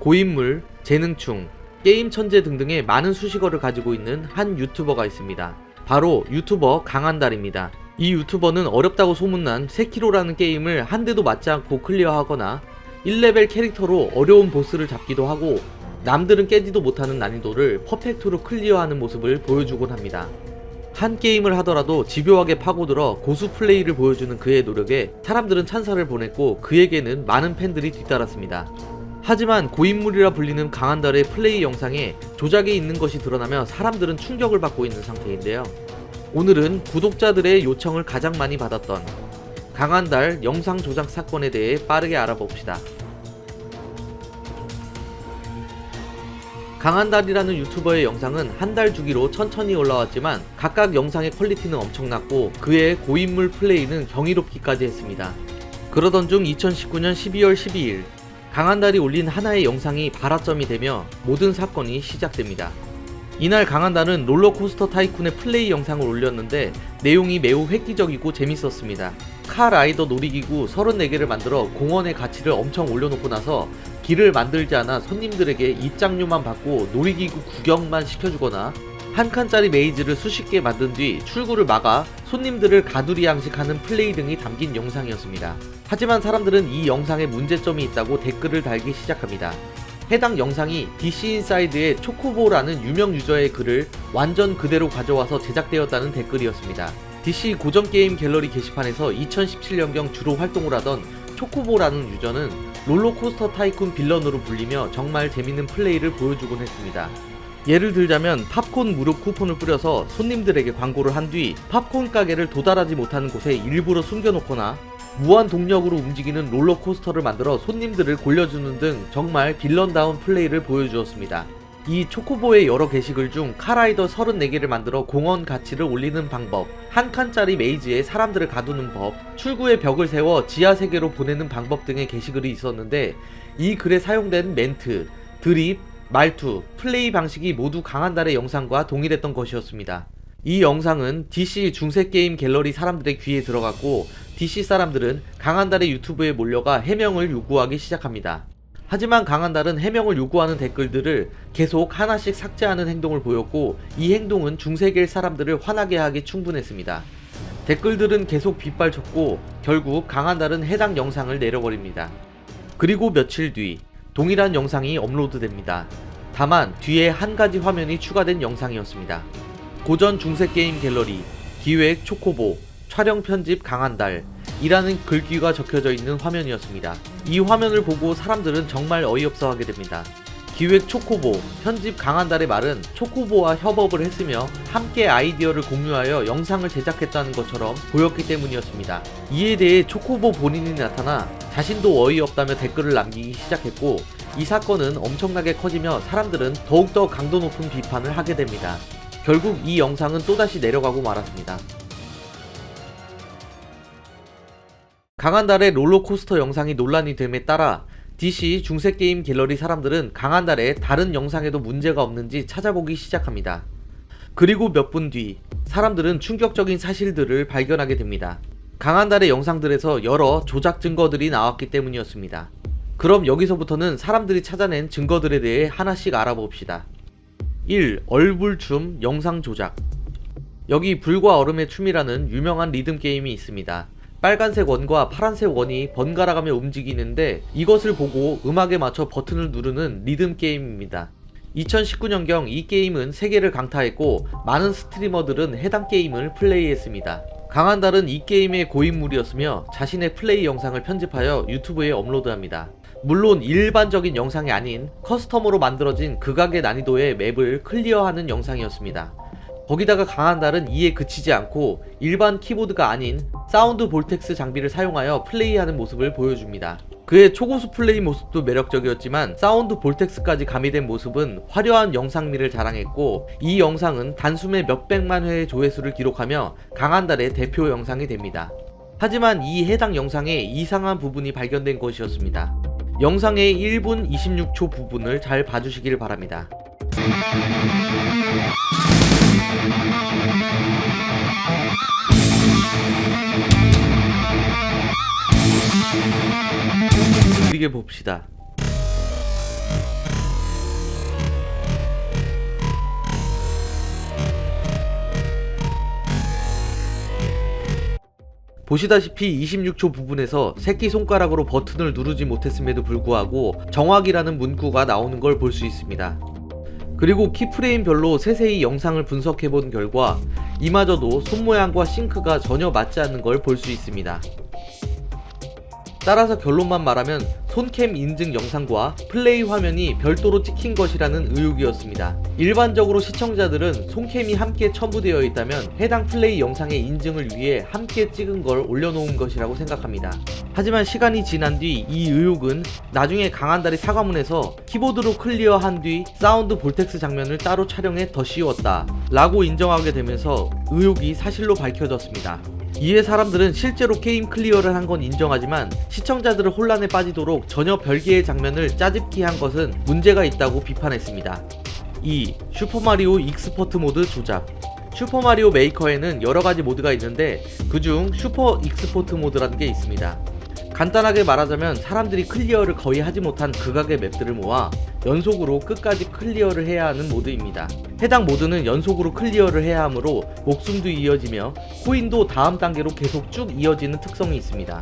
고인물, 재능충, 게임 천재 등등의 많은 수식어를 가지고 있는 한 유튜버가 있습니다. 바로 유튜버 강한달입니다. 이 유튜버는 어렵다고 소문난 세키로라는 게임을 한 대도 맞지 않고 클리어하거나 1레벨 캐릭터로 어려운 보스를 잡기도 하고 남들은 깨지도 못하는 난이도를 퍼펙트로 클리어하는 모습을 보여주곤 합니다. 한 게임을 하더라도 집요하게 파고들어 고수 플레이를 보여주는 그의 노력에 사람들은 찬사를 보냈고 그에게는 많은 팬들이 뒤따랐습니다. 하지만 고인물이라 불리는 강한달의 플레이 영상에 조작이 있는 것이 드러나며 사람들은 충격을 받고 있는 상태인데요. 오늘은 구독자들의 요청을 가장 많이 받았던 강한달 영상 조작 사건에 대해 빠르게 알아봅시다. 강한달이라는 유튜버의 영상은 한 달 주기로 천천히 올라왔지만 각각 영상의 퀄리티는 엄청났고 그의 고인물 플레이는 경이롭기까지 했습니다. 그러던 중 2019년 12월 12일 강한달이 올린 하나의 영상이 발화점이 되며 모든 사건이 시작됩니다. 이날 강한달은 롤러코스터 타이쿤의 플레이 영상을 올렸는데 내용이 매우 획기적이고 재밌었습니다. 카라이더 놀이기구 34개를 만들어 공원의 가치를 엄청 올려놓고 나서 길을 만들지 않아 손님들에게 입장료만 받고 놀이기구 구경만 시켜주거나 한 칸짜리 메이즈를 수십 개 만든 뒤 출구를 막아 손님들을 가두리 양식하는 플레이 등이 담긴 영상이었습니다. 하지만 사람들은 이 영상에 문제점이 있다고 댓글을 달기 시작합니다. 해당 영상이 DC인사이드의 초코보라는 유명 유저의 글을 완전 그대로 가져와서 제작되었다는 댓글이었습니다. DC 고전 게임 갤러리 게시판에서 2017년경 주로 활동을 하던 초코보라는 유저는 롤러코스터 타이쿤 빌런으로 불리며 정말 재밌는 플레이를 보여주곤 했습니다. 예를 들자면 팝콘 무료 쿠폰을 뿌려서 손님들에게 광고를 한 뒤 팝콘 가게를 도달하지 못하는 곳에 일부러 숨겨놓거나 무한 동력으로 움직이는 롤러코스터를 만들어 손님들을 골려주는 등 정말 빌런다운 플레이를 보여주었습니다. 이 초코보의 여러 게시글 중 카라이더 34개를 만들어 공원 가치를 올리는 방법, 한 칸짜리 메이즈에 사람들을 가두는 법, 출구에 벽을 세워 지하 세계로 보내는 방법 등의 게시글이 있었는데 이 글에 사용된 멘트, 드립, 말투, 플레이 방식이 모두 강한달의 영상과 동일했던 것이었습니다. 이 영상은 DC 중세게임 갤러리 사람들의 귀에 들어갔고 DC 사람들은 강한달의 유튜브에 몰려가 해명을 요구하기 시작합니다. 하지만 강한달은 해명을 요구하는 댓글들을 계속 하나씩 삭제하는 행동을 보였고 이 행동은 중세계 사람들을 화나게 하기 충분했습니다. 댓글들은 계속 빗발쳤고 결국 강한달은 해당 영상을 내려버립니다. 그리고 며칠 뒤 동일한 영상이 업로드됩니다. 다만 뒤에 한 가지 화면이 추가된 영상이었습니다. 고전 중세게임 갤러리, 기획 초코보, 촬영 편집 강한달 이라는 글귀가 적혀져 있는 화면이었습니다. 이 화면을 보고 사람들은 정말 어이없어 하게 됩니다. 기획 초코보, 편집 강한달의 말은 초코보와 협업을 했으며 함께 아이디어를 공유하여 영상을 제작했다는 것처럼 보였기 때문이었습니다. 이에 대해 초코보 본인이 나타나 자신도 어이없다며 댓글을 남기기 시작했고 이 사건은 엄청나게 커지며 사람들은 더욱더 강도 높은 비판을 하게 됩니다. 결국 이 영상은 또다시 내려가고 말았습니다. 강한달의 롤러코스터 영상이 논란이 됨에 따라 DC 중세게임 갤러리 사람들은 강한달의 다른 영상에도 문제가 없는지 찾아보기 시작합니다. 그리고 몇 분 뒤 사람들은 충격적인 사실들을 발견하게 됩니다. 강한달의 영상들에서 여러 조작 증거들이 나왔기 때문이었습니다. 그럼 여기서부터는 사람들이 찾아낸 증거들에 대해 하나씩 알아봅시다. 1. 얼굴춤 영상 조작. 여기 불과 얼음의 춤이라는 유명한 리듬 게임이 있습니다. 빨간색 원과 파란색 원이 번갈아가며 움직이는데 이것을 보고 음악에 맞춰 버튼을 누르는 리듬 게임입니다. 2019년경 이 게임은 세계를 강타했고 많은 스트리머들은 해당 게임을 플레이했습니다. 강한달은 이 게임의 고인물이었으며 자신의 플레이 영상을 편집하여 유튜브에 업로드합니다. 물론 일반적인 영상이 아닌 커스텀으로 만들어진 극악의 난이도의 맵을 클리어하는 영상이었습니다. 거기다가 강한달은 이에 그치지 않고 일반 키보드가 아닌 사운드 볼텍스 장비를 사용하여 플레이하는 모습을 보여줍니다. 그의 초고수 플레이 모습도 매력적이었지만 사운드 볼텍스까지 가미된 모습은 화려한 영상미를 자랑했고 이 영상은 단숨에 몇백만 회의 조회수를 기록하며 강한달의 대표 영상이 됩니다. 하지만 이 해당 영상에 이상한 부분이 발견된 것이었습니다. 영상의 1분 26초 부분을 잘 봐주시길 바랍니다. 봅시다. 보시다시피 26초 부분에서 새끼손가락으로 버튼을 누르지 못했음에도 불구하고 정확이라는 문구가 나오는 걸 볼 수 있습니다. 그리고 키프레임별로 세세히 영상을 분석해본 결과 이마저도 손모양과 싱크가 전혀 맞지 않는 걸 볼 수 있습니다. 따라서 결론만 말하면 손캠 인증 영상과 플레이 화면이 별도로 찍힌 것이라는 의혹이었습니다. 일반적으로 시청자들은 손캠이 함께 첨부되어 있다면 해당 플레이 영상의 인증을 위해 함께 찍은 걸 올려놓은 것이라고 생각합니다. 하지만 시간이 지난 뒤 이 의혹은 나중에 강한달이 사과문에서 키보드로 클리어한 뒤 사운드 볼텍스 장면을 따로 촬영해 더 씌웠다 라고 인정하게 되면서 의혹이 사실로 밝혀졌습니다. 이에 사람들은 실제로 게임 클리어를 한 건 인정하지만 시청자들을 혼란에 빠지도록 전혀 별개의 장면을 짜집기 한 것은 문제가 있다고 비판했습니다. 2. 슈퍼마리오 익스퍼트 모드 조작. 슈퍼마리오 메이커에는 여러가지 모드가 있는데 그중 슈퍼 익스퍼트 모드라는 게 있습니다. 간단하게 말하자면 사람들이 클리어를 거의 하지 못한 극악의 맵들을 모아 연속으로 끝까지 클리어를 해야 하는 모드입니다. 해당 모드는 연속으로 클리어를 해야 하므로 목숨도 이어지며 코인도 다음 단계로 계속 쭉 이어지는 특성이 있습니다.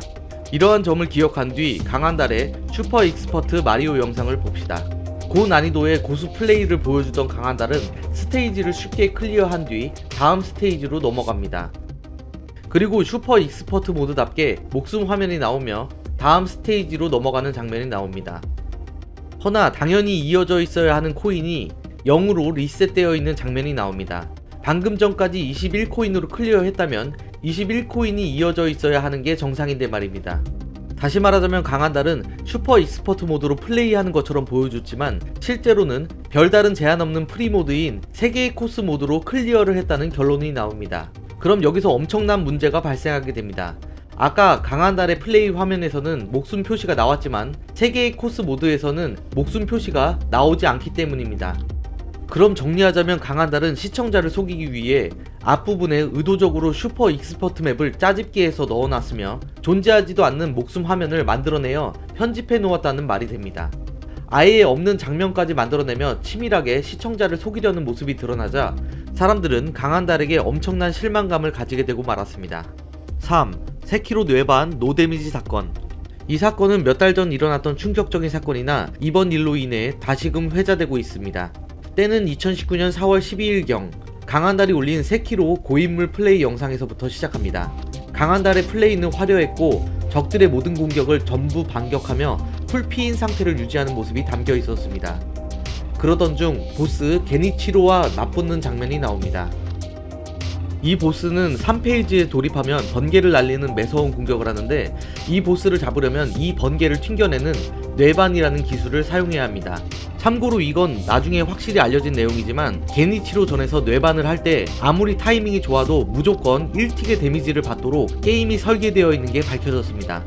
이러한 점을 기억한 뒤 강한달의 슈퍼 익스퍼트 마리오 영상을 봅시다. 고난이도의 고수 플레이를 보여주던 강한달은 스테이지를 쉽게 클리어한 뒤 다음 스테이지로 넘어갑니다. 그리고 슈퍼 익스퍼트 모드답게 목숨 화면이 나오며 다음 스테이지로 넘어가는 장면이 나옵니다. 허나 당연히 이어져 있어야 하는 코인이 0으로 리셋되어 있는 장면이 나옵니다. 방금 전까지 21코인으로 클리어했다면 21코인이 이어져 있어야 하는 게 정상인데 말입니다. 다시 말하자면 강한달은 슈퍼 익스퍼트 모드로 플레이하는 것처럼 보여줬지만 실제로는 별다른 제한 없는 프리모드인 3개의 코스 모드로 클리어를 했다는 결론이 나옵니다. 그럼 여기서 엄청난 문제가 발생하게 됩니다. 아까 강한달의 플레이 화면에서는 목숨 표시가 나왔지만 3개의 코스 모드에서는 목숨 표시가 나오지 않기 때문입니다. 그럼 정리하자면 강한달은 시청자를 속이기 위해 앞부분에 의도적으로 슈퍼 익스퍼트 맵을 짜집기해서 넣어놨으며 존재하지도 않는 목숨 화면을 만들어내어 편집해 놓았다는 말이 됩니다. 아예 없는 장면까지 만들어내며 치밀하게 시청자를 속이려는 모습이 드러나자 사람들은 강한달에게 엄청난 실망감을 가지게 되고 말았습니다. 3. 세키로 뇌반 노데미지 사건. 이 사건은 몇 달 전 일어났던 충격적인 사건이나 이번 일로 인해 다시금 회자되고 있습니다. 때는 2019년 4월 12일경 강한달이 올린 세키로 고인물 플레이 영상에서부터 시작합니다. 강한달의 플레이는 화려했고 적들의 모든 공격을 전부 반격하며 풀피인 상태를 유지하는 모습이 담겨 있었습니다. 그러던 중 보스 게니치로와 맞붙는 장면이 나옵니다. 이 보스는 3페이지에 돌입하면 번개를 날리는 매서운 공격을 하는데 이 보스를 잡으려면 이 번개를 튕겨내는 뇌반이라는 기술을 사용해야 합니다. 참고로 이건 나중에 확실히 알려진 내용이지만 게니치로 전에서 뇌반을 할 때 아무리 타이밍이 좋아도 무조건 1틱의 데미지를 받도록 게임이 설계되어 있는 게 밝혀졌습니다.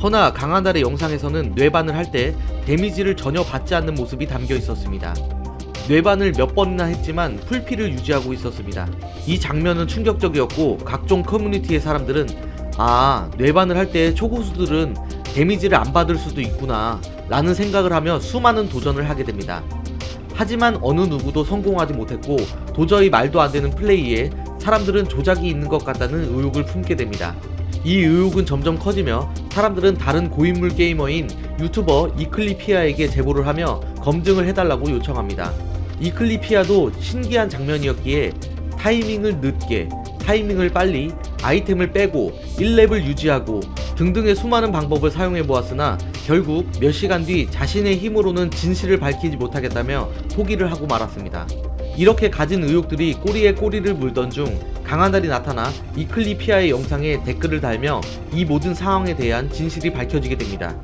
허나 강한달의 영상에서는 뇌반을 할 때 데미지를 전혀 받지 않는 모습이 담겨 있었습니다. 뇌반을 몇 번이나 했지만 풀피를 유지하고 있었습니다. 이 장면은 충격적이었고 각종 커뮤니티의 사람들은 뇌반을 할 때 초고수들은 데미지를 안 받을 수도 있구나 라는 생각을 하며 수많은 도전을 하게 됩니다. 하지만 어느 누구도 성공하지 못했고 도저히 말도 안 되는 플레이에 사람들은 조작이 있는 것 같다는 의혹을 품게 됩니다. 이 의혹은 점점 커지며 사람들은 다른 고인물 게이머인 유튜버 이클리피아에게 제보를 하며 검증을 해달라고 요청합니다. 이클리피아도 신기한 장면이었기에 타이밍을 늦게, 타이밍을 빨리, 아이템을 빼고 1렙을 유지하고 등등의 수많은 방법을 사용해 보았으나 결국 몇 시간 뒤 자신의 힘으로는 진실을 밝히지 못하겠다며 포기를 하고 말았습니다. 이렇게 가진 의혹들이 꼬리에 꼬리를 물던 중 강한달이 나타나 이클리피아의 영상에 댓글을 달며 이 모든 상황에 대한 진실이 밝혀지게 됩니다.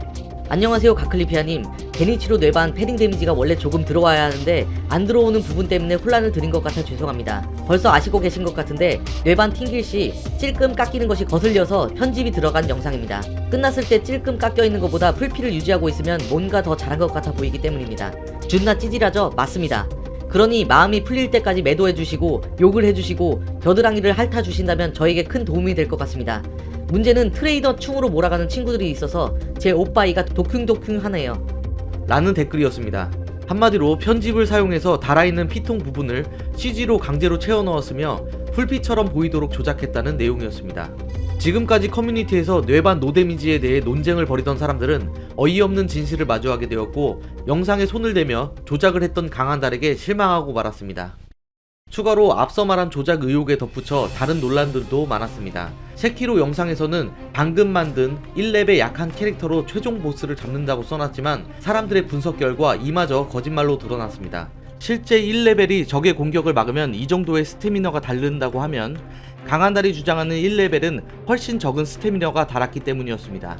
안녕하세요 가클리피아님. 게니치로 뇌반 패딩 데미지가 원래 조금 들어와야 하는데 안 들어오는 부분 때문에 혼란을 드린 것 같아 죄송합니다. 벌써 아시고 계신 것 같은데 뇌반 튕길 시 찔끔 깎이는 것이 거슬려서 편집이 들어간 영상입니다. 끝났을 때 찔끔 깎여 있는 것보다 풀피를 유지하고 있으면 뭔가 더 잘한 것 같아 보이기 때문입니다. 준나 찌질하죠? 맞습니다. 그러니 마음이 풀릴 때까지 매도해주시고 욕을 해주시고 겨드랑이를 핥아주신다면 저에게 큰 도움이 될 것 같습니다. 문제는 트레이더 충으로 몰아가는 친구들이 있어서 제 오빠이가 도쿵도쿵하네요 라는 댓글이었습니다. 한마디로 편집을 사용해서 달아있는 피통 부분을 CG로 강제로 채워 넣었으며 풀피처럼 보이도록 조작했다는 내용이었습니다. 지금까지 커뮤니티에서 뇌반 노데미지에 대해 논쟁을 벌이던 사람들은 어이없는 진실을 마주하게 되었고 영상에 손을 대며 조작을 했던 강한달에게 실망하고 말았습니다. 추가로 앞서 말한 조작 의혹에 덧붙여 다른 논란들도 많았습니다. 세키로 영상에서는 방금 만든 1렙의 약한 캐릭터로 최종 보스를 잡는다고 써놨지만 사람들의 분석 결과 이마저 거짓말로 드러났습니다. 실제 1레벨이 적의 공격을 막으면 이 정도의 스태미너가 달른다고 하면 강한달이 주장하는 1레벨은 훨씬 적은 스태미너가 달았기 때문이었습니다.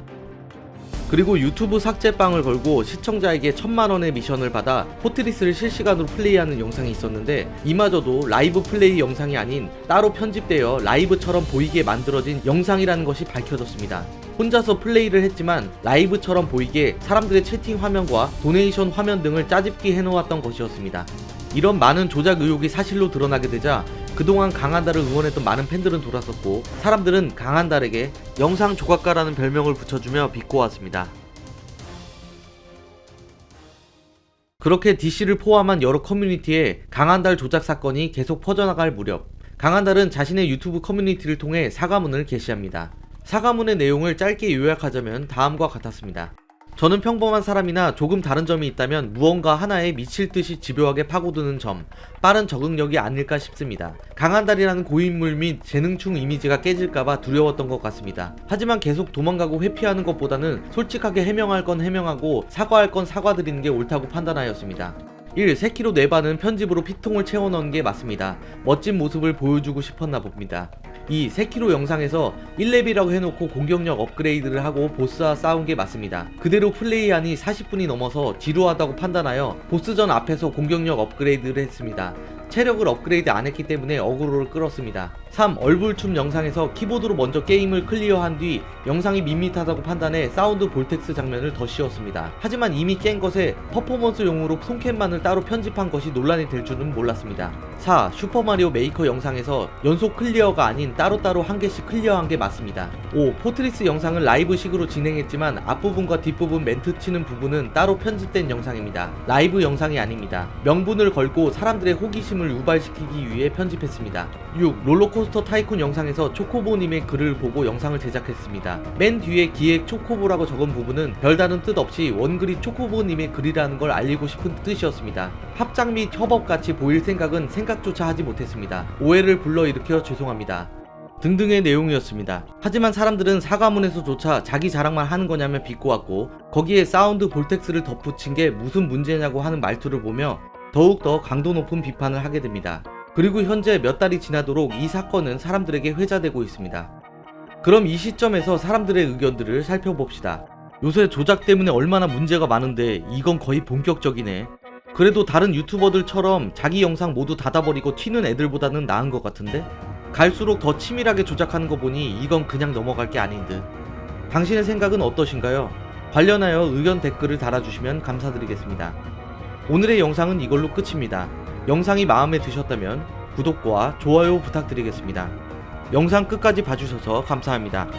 그리고 유튜브 삭제빵을 걸고 시청자에게 1000만원의 미션을 받아 포트리스를 실시간으로 플레이하는 영상이 있었는데 이마저도 라이브 플레이 영상이 아닌 따로 편집되어 라이브처럼 보이게 만들어진 영상이라는 것이 밝혀졌습니다. 혼자서 플레이를 했지만 라이브처럼 보이게 사람들의 채팅 화면과 도네이션 화면 등을 짜집기 해놓았던 것이었습니다. 이런 많은 조작 의혹이 사실로 드러나게 되자 그동안 강한달을 응원했던 많은 팬들은 돌아섰고 사람들은 강한달에게 영상 조각가라는 별명을 붙여주며 비꼬았습니다. 그렇게 DC를 포함한 여러 커뮤니티에 강한달 조작 사건이 계속 퍼져나갈 무렵 강한달은 자신의 유튜브 커뮤니티를 통해 사과문을 게시합니다. 사과문의 내용을 짧게 요약하자면 다음과 같았습니다. 저는 평범한 사람이나 조금 다른 점이 있다면 무언가 하나에 미칠 듯이 집요하게 파고드는 점, 빠른 적응력이 아닐까 싶습니다. 강한달이라는 고인물 및 재능충 이미지가 깨질까봐 두려웠던 것 같습니다. 하지만 계속 도망가고 회피하는 것보다는 솔직하게 해명할 건 해명하고 사과할 건 사과드리는 게 옳다고 판단하였습니다. 1. 세키로 뇌반은 편집으로 피통을 채워넣은 게 맞습니다. 멋진 모습을 보여주고 싶었나 봅니다. 2. 세키로 영상에서 1렙이라고 해놓고 공격력 업그레이드를 하고 보스와 싸운 게 맞습니다. 그대로 플레이하니 40분이 넘어서 지루하다고 판단하여 보스전 앞에서 공격력 업그레이드를 했습니다. 체력을 업그레이드 안 했기 때문에 어그로를 끌었습니다. 3. 얼굴춤 영상에서 키보드로 먼저 게임을 클리어한 뒤 영상이 밋밋하다고 판단해 사운드 볼텍스 장면을 더 씌웠습니다. 하지만 이미 깬 것에 퍼포먼스용으로 손캠만을 따로 편집한 것이 논란이 될 줄은 몰랐습니다. 4. 슈퍼마리오 메이커 영상에서 연속 클리어가 아닌 따로따로 한 개씩 클리어한 게 맞습니다. 5. 포트리스 영상을 라이브식으로 진행했지만 앞부분과 뒷부분 멘트 치는 부분은 따로 편집된 영상입니다. 라이브 영상이 아닙니다. 명분을 걸고 사람들의 호기심을 유발시키기 위해 편집했습니다. 6. 롤러코스터 타이쿤 영상에서 초코보님의 글을 보고 영상을 제작했습니다. 맨 뒤에 기획 초코보라고 적은 부분은 별다른 뜻 없이 원글이 초코보님의 글이라는 걸 알리고 싶은 뜻이었습니다. 합작 및 협업같이 보일 생각은 생각조차 하지 못했습니다. 오해를 불러일으켜 죄송합니다. 등등의 내용이었습니다. 하지만 사람들은 사과문에서조차 자기 자랑만 하는 거냐며 비꼬았고 거기에 사운드 볼텍스를 덧붙인 게 무슨 문제냐고 하는 말투를 보며 더욱더 강도 높은 비판을 하게 됩니다. 그리고 현재 몇 달이 지나도록 이 사건은 사람들에게 회자되고 있습니다. 그럼 이 시점에서 사람들의 의견들을 살펴봅시다. 요새 조작 때문에 얼마나 문제가 많은데 이건 거의 본격적이네. 그래도 다른 유튜버들처럼 자기 영상 모두 닫아버리고 튀는 애들보다는 나은 것 같은데? 갈수록 더 치밀하게 조작하는 거 보니 이건 그냥 넘어갈 게 아닌 듯. 당신의 생각은 어떠신가요? 관련하여 의견 댓글을 달아주시면 감사드리겠습니다. 오늘의 영상은 이걸로 끝입니다. 영상이 마음에 드셨다면 구독과 좋아요 부탁드리겠습니다. 영상 끝까지 봐주셔서 감사합니다.